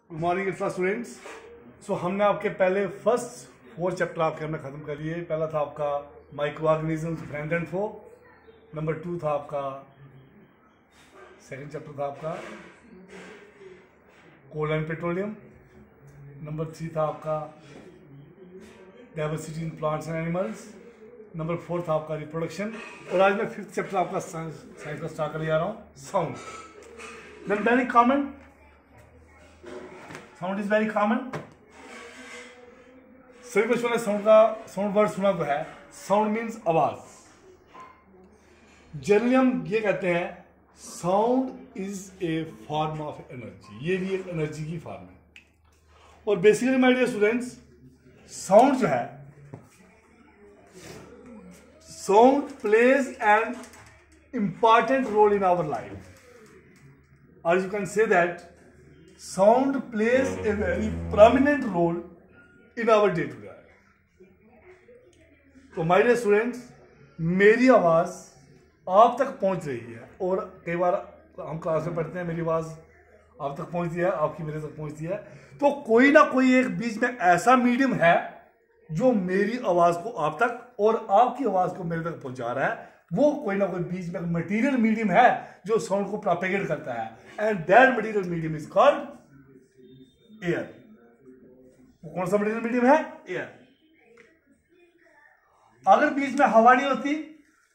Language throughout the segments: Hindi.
Good morning class students. So हमने आपके पहले फर्स्ट 4 चैप्टर आपके हमने खत्म कर लिए। पहला था आपका microorganisms friend and foe. Number 2 था आपका, सेकंड चैप्टर था आपका कोल एंड पेट्रोलियम। नंबर 3 था आपका diversity in plants and animals. Number 4 था आपका रिप्रोडक्शन। और आज मैं 5th चैप्टर आपका साइंस का स्टार्ट कर जा रहा हूँ, sound. Then very common, sound is very common. सभी बच्चों ने साउंड वर्ड सुना तो है। साउंड मीन्स आवाज। जनरली हम ये कहते हैं sound is a form of energy. ये भी एक एनर्जी की फॉर्म है। और basically my dear students, sound जो है, sound plays an important role in our life, और you can say that sound plays a very prominent role in our day to day life. तो माय डियर स्टूडेंट्स, मेरी आवाज आप तक पहुंच रही है, और कई बार हम क्लास में पढ़ते हैं मेरी आवाज आप तक पहुंचती है, आपकी मेरे तक पहुंचती है। तो कोई ना कोई एक बीच में ऐसा मीडियम है जो मेरी आवाज को आप तक और आपकी आवाज को मेरे तक पहुंचा रहा है। वो कोई ना कोई बीच में मटेरियल मीडियम है जो साउंड को प्रोपेगेट करता है, and that material medium is called air. वो कौन सा मटेरियल मीडियम है? एयर। अगर बीच में हवा नहीं होती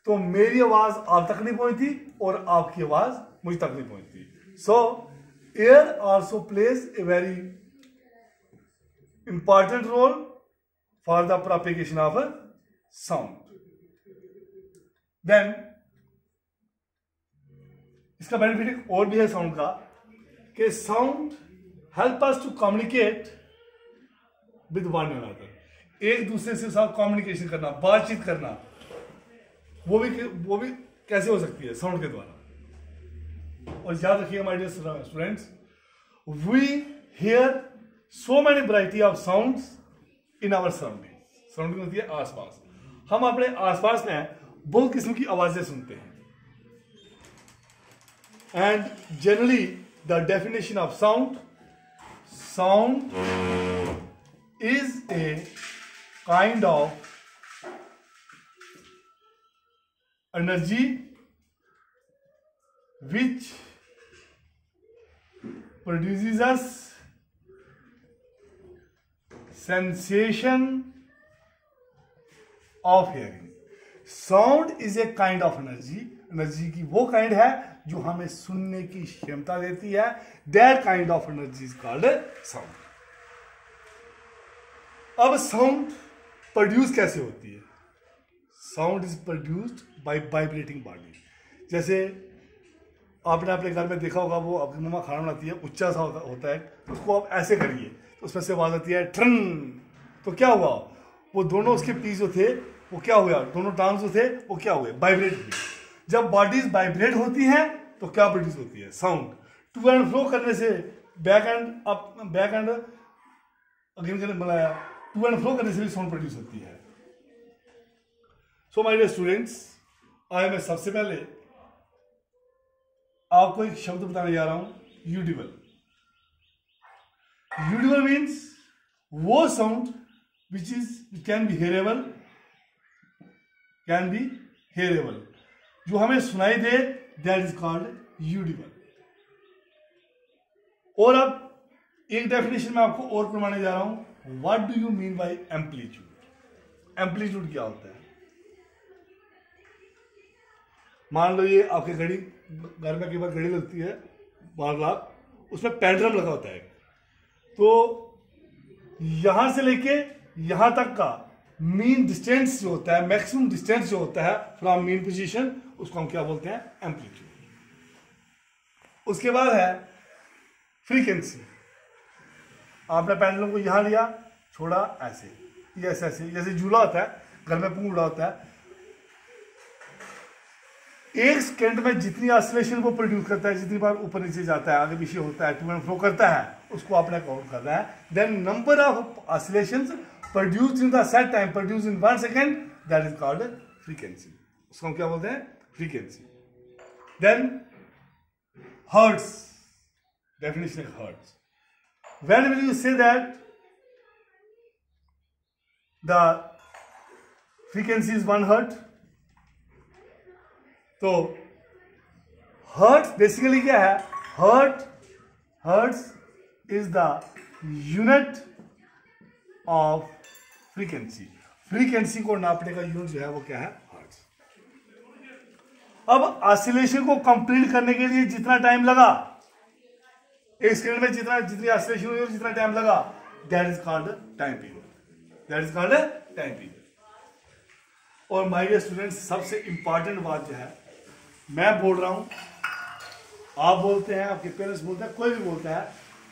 तो मेरी आवाज आप तक नहीं पहुंचती और आपकी आवाज मुझ तक नहीं पहुंचती। So air also plays a very important role for the propagation of sound. Then इसका बेनिफिट और भी है साउंड का, कि sound help us to communicate with one another. एक दूसरे से साथ कम्युनिकेशन करना, बातचीत करना, वो भी कैसे हो सकती है? साउंड के द्वारा। और याद रखिएगा my dear students, we hear so many variety of sounds in our surrounding. Surrounding होती है आसपास। हम अपने आसपास में बहुत किस्म की आवाजें सुनते हैं। And generally the definition of sound is a kind of energy which produces us sensation of hearing. Sound is a kind of energy. Energy की वो काइंड है जो हमें सुनने की क्षमता देती है। That kind of energy is called sound. अब साउंड प्रोड्यूस कैसे होती है? Sound is produced by vibrating body. जैसे आपने अपने घर में देखा होगा, वो अपनी मम्मा खाना बनाती है, उच्चा सा होता है, उसको आप ऐसे करिए तो उसमें से आवाज आती है ट्रन। तो क्या हुआ? वो दोनों उसके पीस जो थे वो क्या हुआ? दोनों टांग जो थे वो क्या हुए? वाइब्रेट हुए। जब बॉडीज वाइब्रेट होती हैं तो क्या प्रोड्यूस होती है? साउंड। टू एंड फ्रो करने से, back and up, back and again बनाया, टू एंड फ्रो करने से भी साउंड प्रोड्यूस होती है। सो माय डियर स्टूडेंट्स, आज मैं सबसे पहले आपको एक शब्द बताने जा रहा हूं, यूडिबल। यूडिबल मीन्स वो साउंड विच कैन बी हेरेबल, जो हमें सुनाई दे, दैट इज कॉल्ड यूडिबल। और अब एक डेफिनेशन मैं आपको और प्रमाणे जा रहा हूं। What do you mean by amplitude? Amplitude क्या होता है? मान लो ये आपके घड़ी, घर में कई बार घड़ी लगती है बार, उसमें पेंडुलम लगा होता है। तो यहां से लेके यहां तक का मीन डिस्टेंस जो होता है, मैक्सिमम डिस्टेंस जो होता है फ्रॉम मीन पोजीशन, उसको हम क्या बोलते हैं? एम्पलीट्यूड। उसके बाद है फ्रीक्वेंसी। आपने पेंडुलम को यहां लिया, छोड़ा ऐसे, ऐसे जैसे झूला होता है, घर में पूरा होता है। एक सेकंड में जितनी ऑसिलेशन वो प्रोड्यूस करता है, जितनी बार ऊपर नीचे जाता है, आगे पीछे होता है, टू एंड फ्रो करता है, उसको आपने काउंट करना है। Then number of oscillations produced in the set time, produced in 1 second, that is called frequency. उसको हम क्या बोलते हैं? फ्रीक्वेंसी। देन हर्ट्ज, डेफिनेशन है hertz. When will you say that the frequency is 1 hertz? तो hertz बेसिकली क्या है? hertz is the unit of frequency. Frequency को नापने का यूनिट जो है वो क्या है? हर्ट्ज. अब ऑसिलेशन को कंप्लीट करने के लिए जितना टाइम लगा, एक सेकंड में जितनी ऑसिलेशन हुई और जितना टाइम लगा, that is called time period. That is called time period. और माय डियर स्टूडेंट्स, सबसे इंपॉर्टेंट बात जो है, मैं बोल रहा हूं, आप बोलते हैं, आपके पेरेंट्स बोलते हैं, कोई भी बोलता है,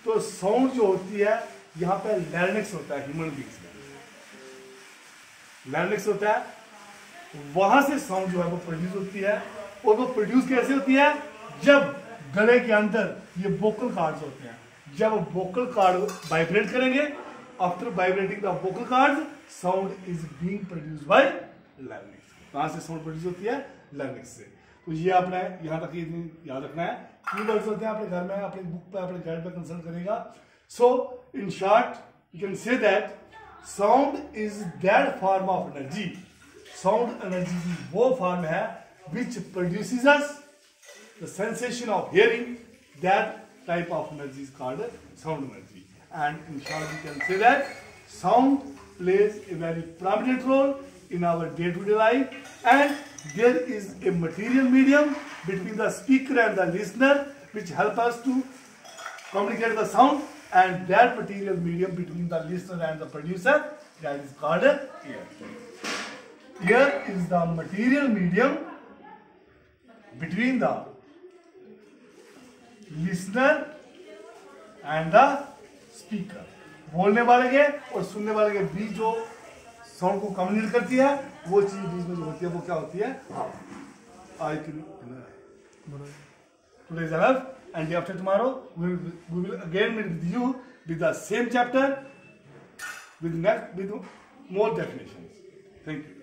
तो साउंड जो होती है यहां पे लैरिंक्स होता है ह्यूमन बींग्स में. लैरिंक्स होता है, वहां से साउंड जो है वो प्रोड्यूस होती है. और वो प्रोड्यूस कैसे होती है? जब गले के अंदर ये वोकल कार्ड्स होते हैं, जब वोकल कार्ड वाइब्रेट करेंगे, after vibrating the vocal cords, sound is being produced by larynx. कहां से साउंड प्रोड्यूस होती है? लैरिंक्स से. तो ये आपने यहां तक याद रखना है. कीवर्ड्स होते हैं, अपने घर में, अपने बुक पे, अपने गाइड पे कंसल्ट करेगा. So in short you can say that sound is that form of energy. Sound energy की वो फॉर्म है which produces us the sensation of hearing. That type of energy is called sound energy. And in short you can say that sound plays a very prominent role in our day-to-day life, and there is a material medium between the speaker and the listener which help us to communicate the sound, and that material medium between the listener and the producer, that is called ear. Ear is the material medium between the listener and the speaker. बोलने वाले के और सुनने वाले के बीच जो साउंड को कम्युनिकेट करती है, वो चीज बीच में जो होती है वो क्या होती है? I can today is enough, and day after tomorrow we will again meet with you with the same chapter with more definitions. Thank you.